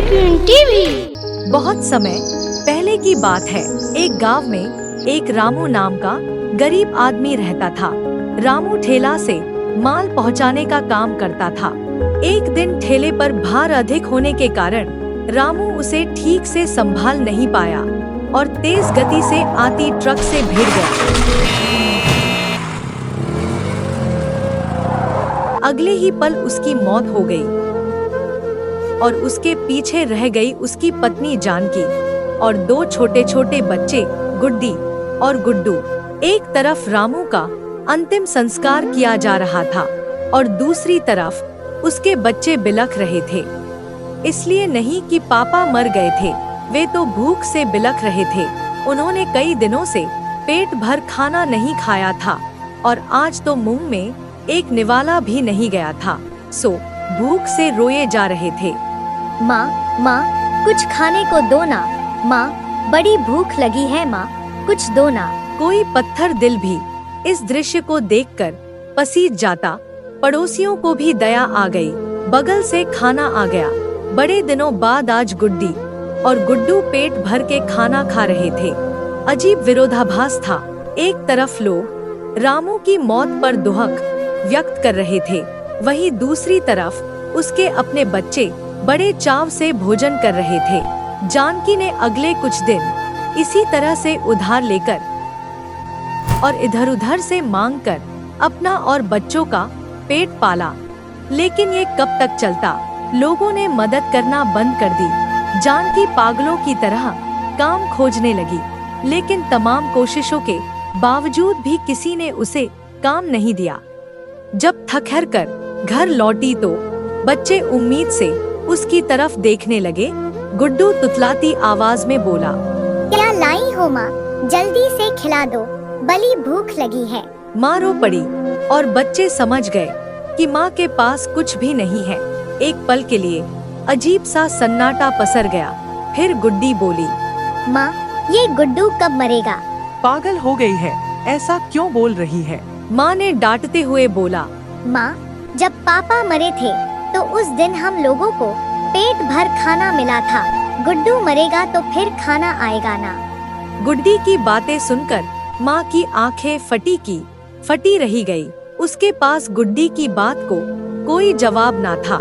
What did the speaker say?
Tiffin TV. बहुत समय पहले की बात है। एक गांव में एक रामू नाम का गरीब आदमी रहता था। रामू ठेला से माल पहुंचाने का काम करता था। एक दिन ठेले पर भार अधिक होने के कारण रामू उसे ठीक से संभाल नहीं पाया और तेज गति से आती ट्रक से भिड़ गया। अगले ही पल उसकी मौत हो गई और उसके पीछे रह गई उसकी पत्नी जानकी और दो छोटे छोटे बच्चे गुड्डी और गुड्डू। एक तरफ रामू का अंतिम संस्कार किया जा रहा था और दूसरी तरफ उसके बच्चे बिलख रहे थे। इसलिए नहीं कि पापा मर गए थे, वे तो भूख से बिलख रहे थे। उन्होंने कई दिनों से पेट भर खाना नहीं खाया था और आज तो मुंह में एक निवाला भी नहीं गया था, सो भूख से रोए जा रहे थे। माँ, कुछ खाने को दो ना। माँ, बड़ी भूख लगी है माँ, कुछ दो ना। कोई पत्थर दिल भी इस दृश्य को देखकर पसीज जाता। पड़ोसियों को भी दया आ गई, बगल से खाना आ गया। बड़े दिनों बाद आज गुड्डी और गुड्डू पेट भर के खाना खा रहे थे। अजीब विरोधाभास था। एक तरफ लोग रामू की मौत पर दुहक व्यक्त कर रहे थे, वहीं दूसरी तरफ उसके अपने बच्चे बड़े चाव से भोजन कर रहे थे। जानकी ने अगले कुछ दिन इसी तरह से उधार लेकर और इधर-उधर से मांगकर अपना और बच्चों का पेट पाला। लेकिन ये कब तक चलता? लोगों ने मदद करना बंद कर दी। जानकी पागलों की तरह काम खोजने लगी, लेकिन तमाम कोशिशों के बावजूद भी किसी ने उसे काम नहीं दिया। जब थक हार कर घर लौटी तो बच्चे उम्मीद से उसकी तरफ देखने लगे। गुड्डू तुतलाती आवाज में बोला, क्या लाई हो माँ, जल्दी से खिला दो, बड़ी भूख लगी है। माँ रो पड़ी और बच्चे समझ गए कि माँ के पास कुछ भी नहीं है। एक पल के लिए अजीब सा सन्नाटा पसर गया। फिर गुड्डी बोली, माँ, ये गुड्डू कब मरेगा? पागल हो गई है, ऐसा क्यों बोल रही है? माँ ने डांटते हुए बोला, माँ, जब पापा मरे थे तो उस दिन हम लोगों को पेट भर खाना मिला था। गुड्डू मरेगा तो फिर खाना आएगा ना। गुड्डी की बातें सुनकर माँ की आंखें फटी रही गई। उसके पास गुड्डी की बात को कोई जवाब ना था।